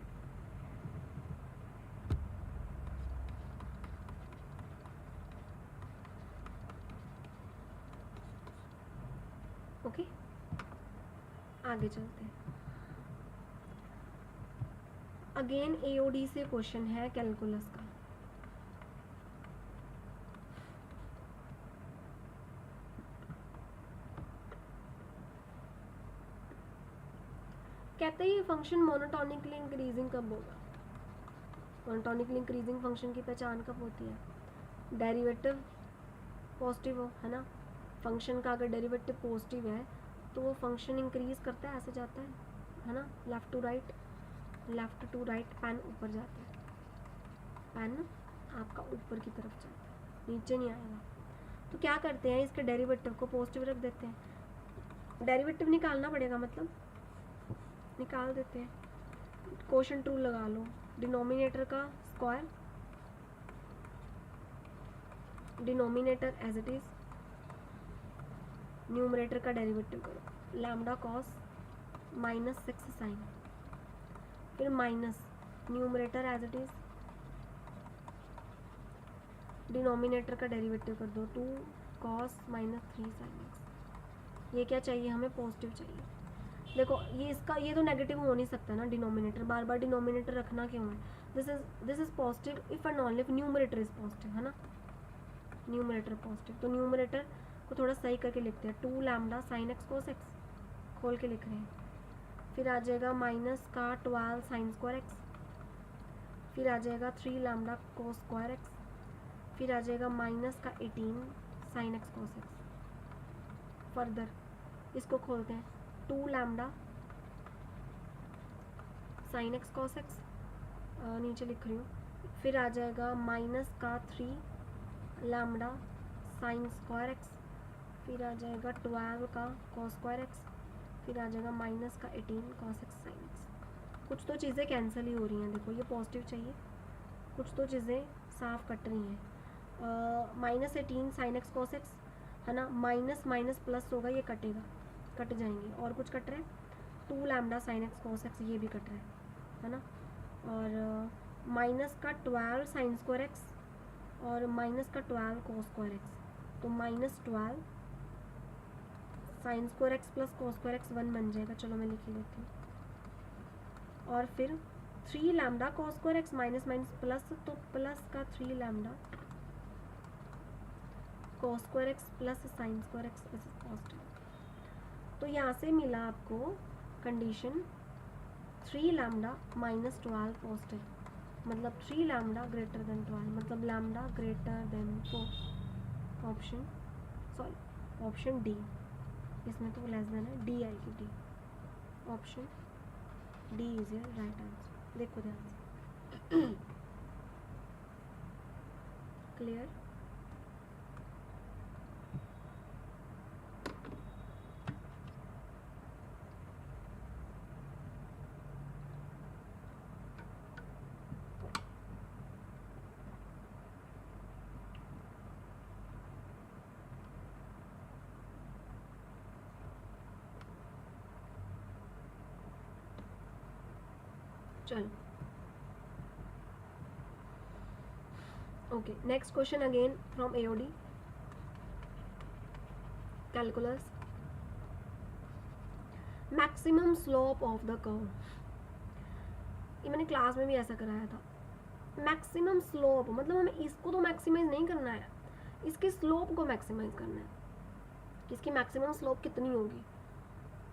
ओके, आगे चलते हैं। अगेन AOD से क्वेश्चन है कैलकुलस का। कहते हैं ये फंक्शन मोनोटोनिकली इंक्रीजिंग कब होगा? मोनोटोनिकली इंक्रीजिंग फंक्शन की पहचान कब होती है? डेरिवेटिव पॉजिटिव हो, है ना। फंक्शन का अगर डेरिवेटिव पॉजिटिव है तो वो फंक्शन इंक्रीज करता है, ऐसे जाता है ना, left to right, left to right, pen ऊपर जाता है, पेन आपका ऊपर की तरफ जाता है, नीचे नहीं आएगा। तो क्या करते हैं, इसके डेरिवेटिव को पॉजिटिव रख देते हैं। डेरिवेटिव निकालना पड़ेगा, मतलब निकाल देते हैं, क्वोशंट रूल लगा लो, डिनोमिनेटर का square, denominator as it is, numerator का डेरिवेटिव करो, लैम्डा कॉस माइनस 6 साइन, फिर minus numerator as it is, denominator का डेरिवेटिव कर दो 2 कॉस माइनस 3 साइन एक्स। ये क्या चाहिए हमें? पॉजिटिव चाहिए। देखो ये इसका, ये तो नेगेटिव हो नहीं सकता ना, डिनोमिनेटर बार बार डिनोमिनेटर रखना क्यों है? This is positive if and only if numerator is positive, है ना, न्यूमरेटर पॉजिटिव। तो न्यूमरेटर को थोड़ा सही करके लिखते हैं, 2 lambda sine x cos x, खोल के लिख रहे हैं। फिर आ जाएगा माइनस का 12 साइन स्क्वायर एक्स, फिर आ जाएगा 3 लैम्डा कोस स्क्वायर एक्स, फिर आ जाएगा माइनस का 18 sine x cos x. Further इसको खोलते हैं, 2 lambda sine x cos x, नीचे लिख रही हूँ, फिर आ जाएगा माइनस का 3 लैम्डा साइन स्क्वायर एक्स, फिर आ जाएगा 12 का कॉस स्क्वायर एक्स, फिर आ जाएगा माइनस का 18 कॉस एक्स साइन एक्स। कुछ तो चीज़ें कैंसिल ही हो रही हैं, देखो ये पॉजिटिव चाहिए, कुछ तो चीज़ें साफ कट रही हैं। Minus 18 sine x cos x, है ना, माइनस माइनस प्लस होगा, ये कटेगा, कट जाएंगे। और कुछ कट रहा है, 2 lambda sine x cos x, ये भी कट रहा है ना। और माइनस का 12 साइन स्क्वायर एक्स और माइनस का 12 कॉस स्क्वायर एक्स, तो minus 12 sine square x plus cos square x 1 बन जाएगा, चलो मैं लिख ही लेती हूँ। और फिर 3 lambda cos square x minus minus plus, तो प्लस का 3 lambda cos square x plus sine square x is positive. तो यहाँ से मिला आपको कंडीशन 3 लैम्डा माइनस 12 पॉजिटिव, मतलब 3 लैम्डा ग्रेटर देन 12, मतलब lambda greater than 4, option sorry option D, इसमें तो लेस देन है, डी आएगी, D, option D is your right answer. देखो ध्यान से, क्लियर? चलो okay, next question again from AOD calculus, maximum slope of the curve. ये मैंने क्लास में भी ऐसा कराया था। मैक्सिमम स्लोप मतलब हमें इसको तो मैक्सिमाइज नहीं करना है, इसकी स्लोप को मैक्सिमाइज करना है। इसकी मैक्सिमम स्लोप कितनी होगी,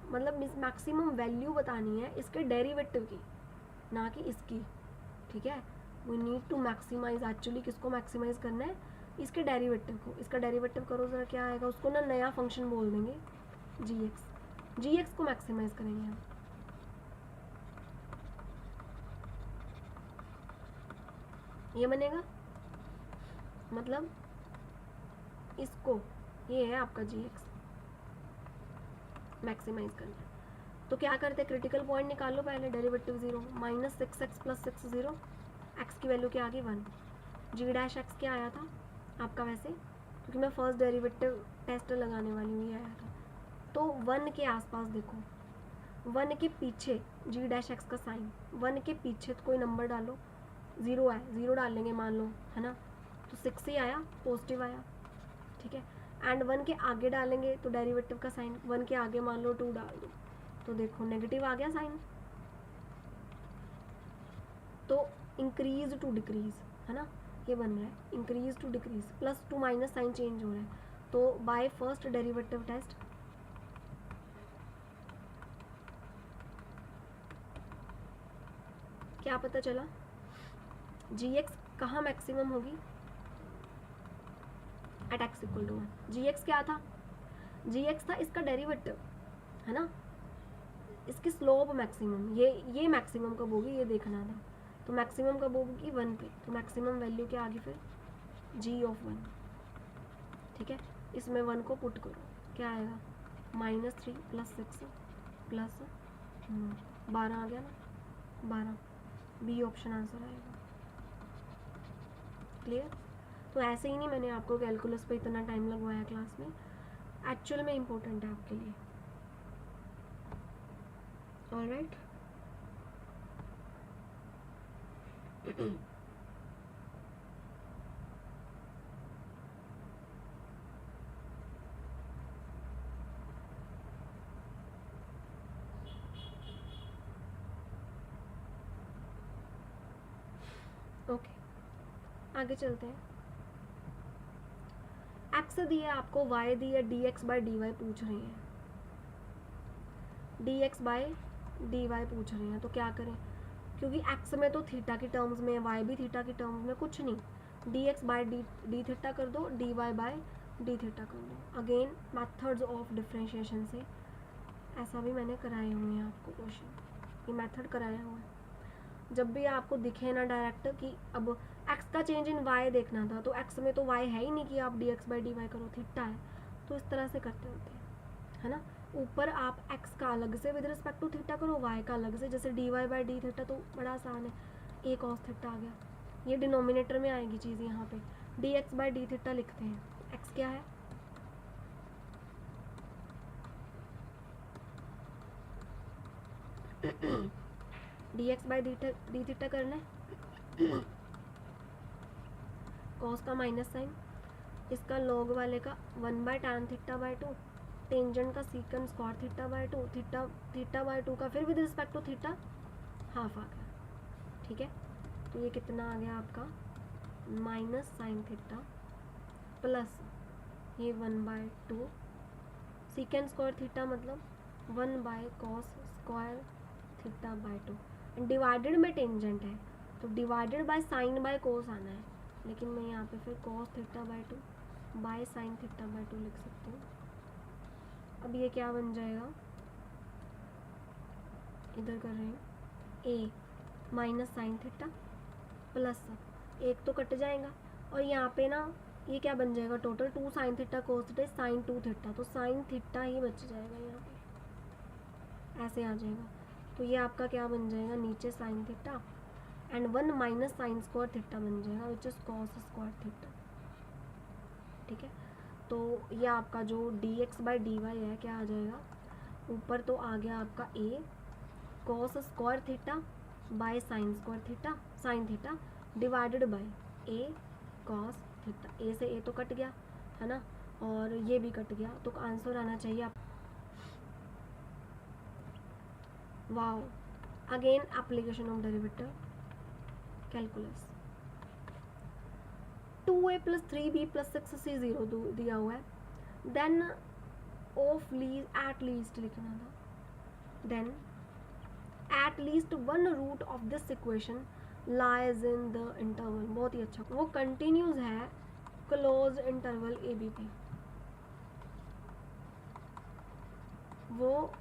मतलब इस मैक्सिमम वैल्यू बतानी है इसके डेरिवेटिव की, ना कि इसकी, ठीक है। We need to maximize, actually किसको मैक्सिमाइज करना है, इसके डेरिवेटिव को। इसका डेरिवेटिव करो जरा, क्या आएगा, उसको ना नया फंक्शन बोल देंगे जी एक्स को मैक्सिमाइज करेंगे हम। ये बनेगा, मतलब इसको, ये है आपका जी एक्स मैक्सिमाइज करना है। तो क्या करते हैं, क्रिटिकल पॉइंट निकाल लो पहले, derivative 0, minus 6x plus 6 0, x की वैल्यू क्या आ गई 1, जी डैश एक्स क्या आया था आपका, वैसे क्योंकि मैं फर्स्ट डेरिवेटिव टेस्ट लगाने वाली हूँ, ये आया था। तो 1 के आसपास देखो, 1 के पीछे जी डैश एक्स का साइन, 1 के पीछे तो कोई नंबर डालो, 0 है, 0 डालेंगे मान लो, है ना, तो 6 ही आया, पॉजिटिव आया, ठीक है। एंड 1 के आगे डालेंगे तो डेरिवेटिव का साइन, 1 के आगे मान लो 2 डाल दो, तो देखो नेगेटिव आ गया साइन। तो इंक्रीज टू डिक्रीज, है ना, ये बन रहा है increase to decrease, plus to minus sign change हो रहा है। तो बाय फर्स्ट डेरिवेटिव टेस्ट क्या पता चला, जी एक्स कहाँ मैक्सिमम होगी, at X equal to 1। G X क्या था, जी एक्स था इसका डेरिवेटिव, है ना, इसकी स्लोप मैक्सिमम, ये मैक्सिमम कब होगी ये देखना था, तो मैक्सिमम कब होगी 1 पे, तो मैक्सिमम वैल्यू क्या आ गई फिर, जी ऑफ 1, ठीक है। इसमें 1 को पुट करो, क्या आएगा, -3 + 6 + 12 आ गया ना, 12, बी ऑप्शन आंसर आएगा। क्लियर। तो ऐसे ही नहीं मैंने आपको कैलकुलस पे इतना टाइम लगवाया क्लास में, एक्चुअल में इम्पोर्टेंट है आपके लिए। ऑलराइट ओके, आगे चलते हैं। एक्स दिए आपको, वाई दिए, D X by D Y पूछ रही हैं, D X by D Y पूछ रही हैं, तो क्या करें, क्योंकि एक्स में तो थीटा की टर्म्स में, वाई भी थीटा की टर्म्स में, कुछ नहीं, D X by D theta कर दो, D Y by D theta कर दो। अगेन मेथड्स ऑफ डिफ्रेंशिएशन से, ऐसा भी मैंने कराए हुए हैं आपको क्वेश्चन, ये मेथड कराया हुआ है। जब भी आपको दिखे ना डायरेक्ट कि अब एक्स का चेंज इन वाई देखना था, तो एक्स में तो वाई है ही नहीं कि आप D X by D Y करो, थीटा है, तो इस तरह से करते होते हैं, है ना। ऊपर आप एक्स का अलग से विद रिस्पेक्ट टू थीटा करो, वाई का अलग से, जैसे d Y by D theta तो बड़ा आसान है, ए कॉस थीटा आ गया, ये डिनोमिनेटर में आएगी चीज़, यहाँ पे D X by D theta लिखते हैं, एक्स क्या है, D X by D theta करना है, कॉस का माइनस साइन, इसका लॉग वाले का 1/tan θ/2, टेंजेंट का सीकन स्क्वायर θ/2, θ/2 का फिर with respect to theta half आ गया, ठीक है। तो ये कितना आ गया आपका, -sin θ प्लस ये 1/2 सीकेंड स्क्वायर थीटा, मतलब 1/cos स्क्वायर θ/2, डिवाइडेड में टेंजेंट है तो divided by sine by cos आना है, लेकिन मैं यहाँ पे फिर cos θ/2 बाय साइन θ/2 लिख सकती हूँ। अब ये क्या बन जाएगा, इधर कर रहे हैं a -sin θ प्लस, एक तो कट जाएगा, और यहाँ पे ना ये क्या बन जाएगा टोटल, 2 sin θ cos θ sin 2 θ, तो sin θ ही बच जाएगा यहाँ पे, ऐसे आ जाएगा। तो ये आपका क्या बन जाएगा, नीचे sin θ and 1 - sin square theta बन जाएगा, which is cos square theta, ठीक है। तो ये आपका जो D X by D Y है क्या आ जाएगा, ऊपर तो आ गया आपका a cos square theta by sine square theta sine theta divided by a cos theta, a से a तो कट गया, है ना, और ये भी कट गया, तो आंसर आना चाहिए आप, wow. Again application of derivative calculus, 2a + 3b + 6c 0 दिया हुआ है, then of lease at least लिखना था, then at least 1 root of this equation lies in the interval, बहुत ही अच्छा, वो कंटिन्यूज है क्लोज इंटरवल ए बी पे, वो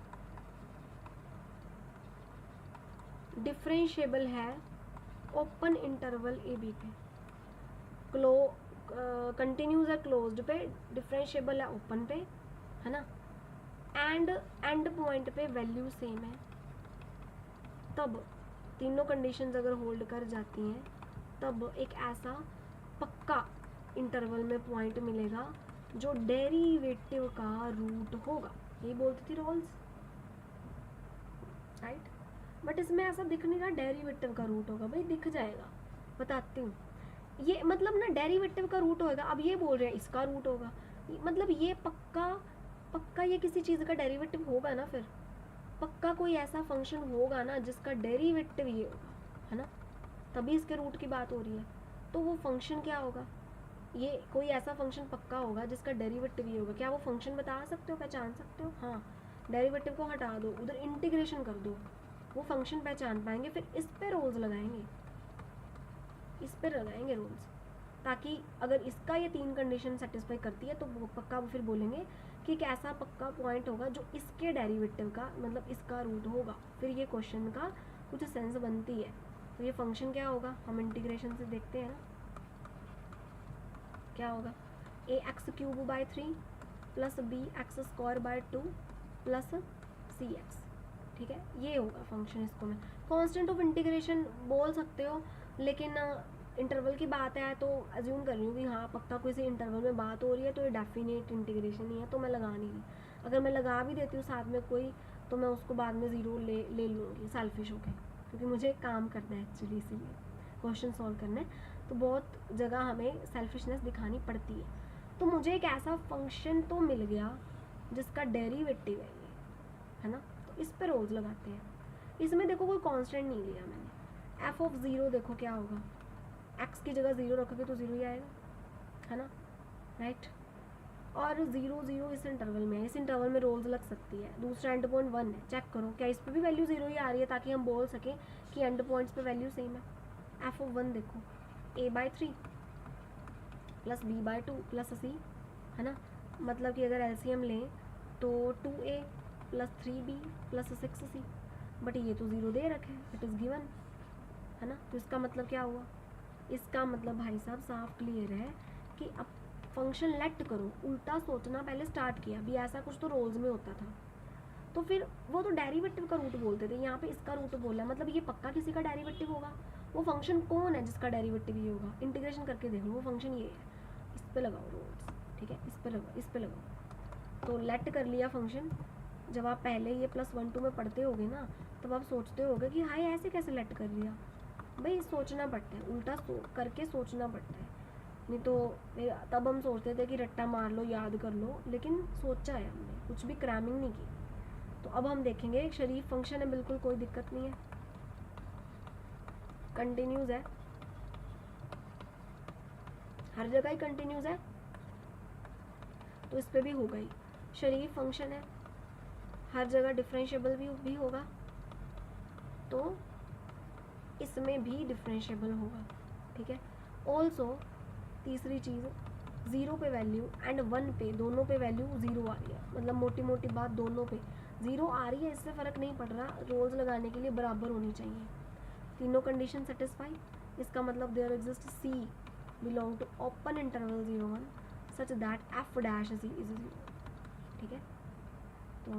डिफरेंशिएबल है ओपन इंटरवल ए बी पे, कंटिन्यूज है क्लोज्ड पे, डिफरेंशिएबल है ओपन पे, है ना, एंड पॉइंट पे वैल्यू सेम है, तब तीनों कंडीशंस अगर होल्ड कर जाती हैं तब एक ऐसा पक्का इंटरवल में पॉइंट मिलेगा जो डेरिवेटिव का रूट होगा, यही बोलती थी रोल्स, राइट। बट इसमें ऐसा दिख नहीं रहा डेरिवेटिव का रूट होगा, भाई दिख जाएगा, बताती हूँ, ये मतलब ना डेरिवेटिव का रूट होगा, अब ये बोल रहे हैं इसका रूट होगा, मतलब ये पक्का ये किसी चीज़ का डेरिवेटिव होगा ना, फिर पक्का कोई ऐसा फंक्शन होगा ना जिसका डेरिवेटिव ये होगा, है ना, तभी इसके रूट की बात हो रही है। तो वो फंक्शन क्या होगा, ये कोई ऐसा फंक्शन पक्का होगा जिसका डेरिवेटिव ये होगा, क्या वो फंक्शन बता सकते हो, पहचान सकते हो, हाँ, डेरिवेटिव को हटा दो, उधर इंटीग्रेशन कर दो, वो फंक्शन पहचान पाएंगे, फिर इस पे रोल्स लगाएंगे, इस पे लगाएंगे रूल्स, ताकि अगर इसका ये 3 कंडीशन सेटिस्फाई करती है तो वो पक्का वो फिर बोलेंगे कि एक ऐसा पक्का पॉइंट होगा जो इसके डेरिवेटिव का मतलब इसका रूट होगा, फिर ये क्वेश्चन का कुछ सेंस बनती है। तो ये फंक्शन क्या होगा, हम इंटीग्रेशन से देखते हैं ना, क्या होगा, ax³/3 plus bx²/2 plus cx, ठीक है, ये होगा फंक्शन। इसको मैं कांस्टेंट ऑफ इंटीग्रेशन बोल सकते हो, लेकिन इंटरवल की बात है तो अज्यूम कर रही हूँ कि हाँ पक्का किसी इंटरवल में बात हो रही है, तो ये डेफिनेट इंटीग्रेशन ही है, तो मैं लगा नहीं रही। अगर मैं लगा भी देती हूँ साथ में कोई, तो मैं उसको बाद में ज़ीरो ले लूँगी सेल्फिश होके, क्योंकि मुझे काम करना है एक्चुअली, इसीलिए क्वेश्चन सॉल्व करना है, तो बहुत जगह हमें सेल्फिशनेस दिखानी पड़ती है। तो मुझे एक ऐसा फंक्शन तो मिल गया जिसका डेरिवेटिव है ये, है ना, तो इस पर रोल्स लगाते हैं। इसमें देखो कोई कांस्टेंट नहीं लिया मैंने, f(0) देखो क्या होगा, x की जगह 0 रखोगे तो 0 ही आएगा, है ना, राइट। और 0 0 इस इंटरवल में है, इस इंटरवल में रोल्स लग सकती है। दूसरा एंड पॉइंट 1 है, चेक करो क्या इस पर भी वैल्यू 0 ही आ रही है, ताकि हम बोल सकें कि एंड पॉइंट्स पे वैल्यू सेम है। f(1) देखो a/3 plus b/2 plus c, है ना, मतलब कि अगर एलसीएम लें तो 2a plus 3b plus 6c, but ये तो 0 दे रखे हैं, इट इज़ गिवन, है ना। तो इसका मतलब क्या हुआ, इसका मतलब भाई साहब साफ क्लियर है कि अब फंक्शन लेट करो, उल्टा सोचना पहले स्टार्ट किया, भी ऐसा कुछ तो रोल्स में होता था, तो फिर वो तो डेरिवेटिव का रूट बोलते थे, यहाँ पे इसका रूट बोला, मतलब ये पक्का किसी का डेरिवेटिव होगा। वो फंक्शन कौन है जिसका डेरिवेटिव ये होगा, इंटीग्रेशन करके देख लो, वो फंक्शन ये है, इस पे लगाओ रोल्स, ठीक है, इस पे लगाओ, इस पे लगाओ। तो लेट कर लिया फंक्शन। जब आप पहले ये +1 2 में पढ़ते होगे ना, तब आप सोचते होगे कि हाय ऐसे कैसे लेट कर लिया। भाई सोचना पड़ता है, उल्टा करके सोचना पड़ता है, नहीं तो तब हम सोचते थे कि रट्टा मार लो याद कर लो, लेकिन सोचा है हमने, कुछ भी क्रैमिंग नहीं की। तो अब हम देखेंगे, एक शरीफ फंक्शन है, बिल्कुल कोई दिक्कत नहीं है, कंटिन्यूज है, हर जगह ही कंटिन्यूज है, तो इस पर भी होगा ही। शरीफ फंक्शन है, हर जगह डिफरेंशिएबल भी होगा, तो इसमें भी डिफरेंशिएबल होगा, ठीक है। ऑल्सो तीसरी चीज़, 0 पे वैल्यू एंड 1 पे, दोनों पे वैल्यू 0 आ रही है, मतलब मोटी मोटी बात दोनों पे 0 आ रही है, इससे फ़र्क नहीं पड़ रहा, रोल्स लगाने के लिए बराबर होनी चाहिए, तीनों कंडीशन सेटिस्फाई। इसका मतलब there exist C belong to open interval 0 1 such that f' C is 0, ठीक है। तो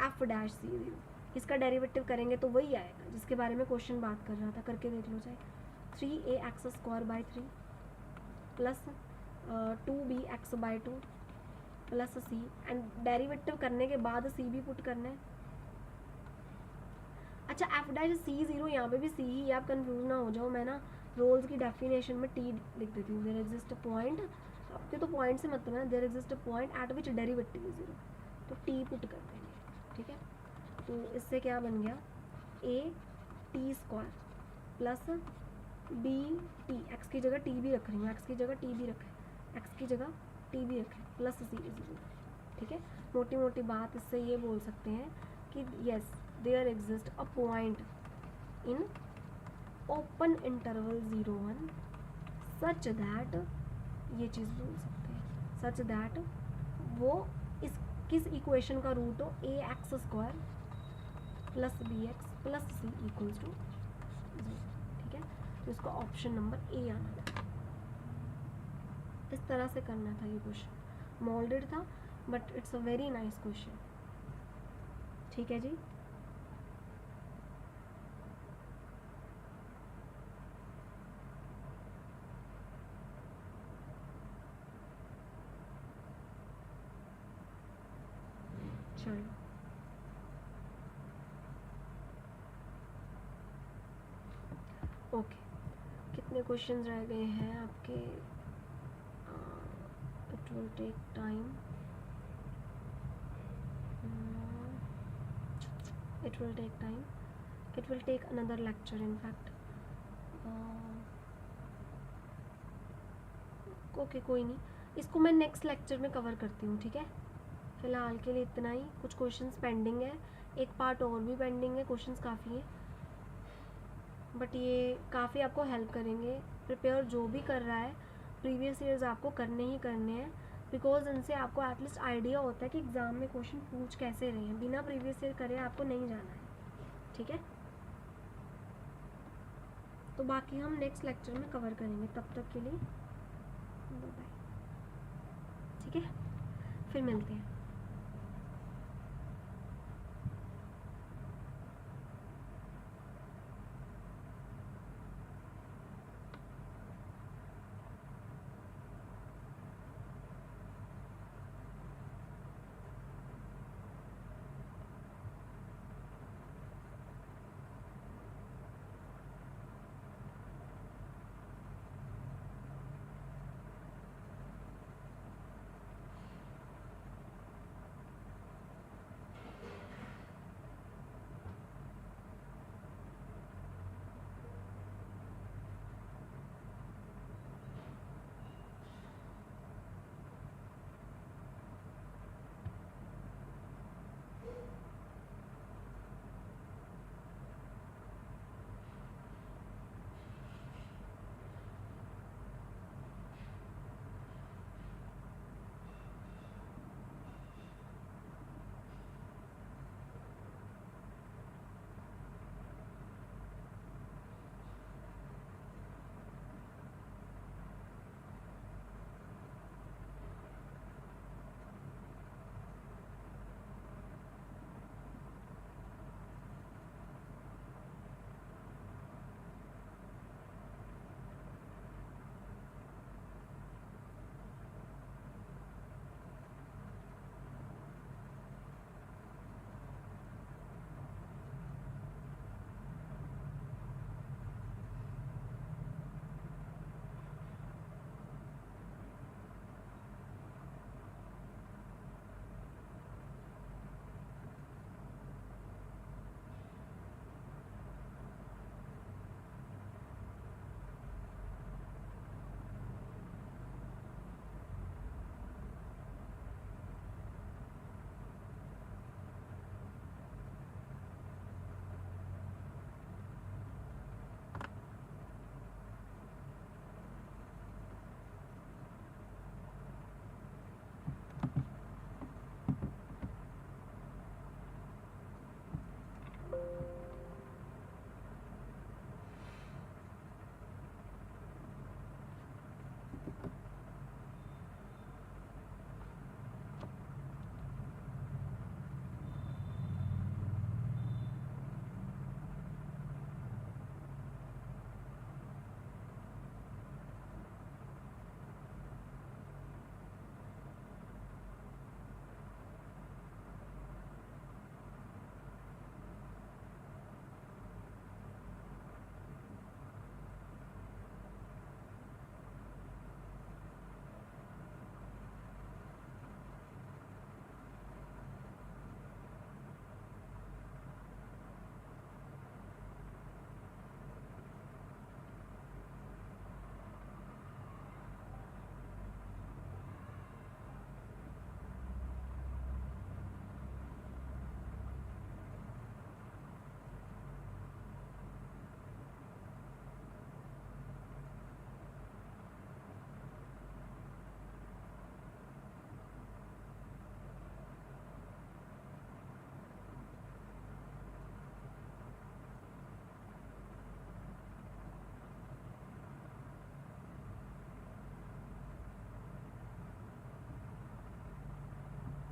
f' C 0, इसका डेरिवेटिव करेंगे तो वही आएगा जिसके बारे में क्वेश्चन बात कर रहा था, करके देख लो चाहे, 3ax² plus 2bx/2 plus c, and derivative करने के बाद c भी पुट करना है। अच्छा f'(c 0) यहाँ पे भी c ही, आप कंफ्यूज ना हो जाओ, मैं ना रोल्स की डेफिनेशन में t लिख देती हूँ, देयर एग्जिस्ट अ पॉइंट, आपके तो पॉइंट से मतलब है, there exist a point at which derivative is 0, तो t पुट कर देंगे, ठीक है। तो इससे क्या बन गया, a² प्लस b(t), x की जगह t भी रख रही हूँ, x की जगह t भी रखें, x की जगह t भी रखें, प्लस c इज 0, ठीक है। मोटी मोटी बात इससे ये बोल सकते हैं कि yes there exist a point in open interval 0 1 such that, ये चीज़ बोल सकते हैं, सच दैट वो इस किस इक्वेशन का रूट हो, ax² plus bx plus c equals to 0, ठीक है। तो इसका ऑप्शन नंबर ए आना था, इस तरह से करना था ये क्वेश्चन, मोल्डेड था but it's a very nice question, ठीक है जी। चलो ओके, कितने क्वेश्चंस रह गए हैं आपके, it will take time, it will take time, it will take another lecture in fact, okay कोई नहीं, इसको मैं नेक्स्ट लेक्चर में कवर करती हूँ, ठीक है। फ़िलहाल के लिए इतना ही, कुछ क्वेश्चंस पेंडिंग है, एक पार्ट और भी पेंडिंग है, क्वेश्चंस काफ़ी हैं, बट ये काफ़ी आपको हेल्प करेंगे। प्रिपेयर जो भी कर रहा है, प्रीवियस ईयर्स आपको करने ही करने हैं, बिकॉज इनसे आपको एटलीस्ट आइडिया होता है कि एग्ज़ाम में क्वेश्चन पूछ कैसे रहे हैं। बिना प्रीवियस ईयर करे आपको नहीं जाना है, ठीक है। तो बाकी हम नेक्स्ट लेक्चर में कवर करेंगे, तब तक के लिए बाय बाय, ठीक है, फिर मिलते हैं।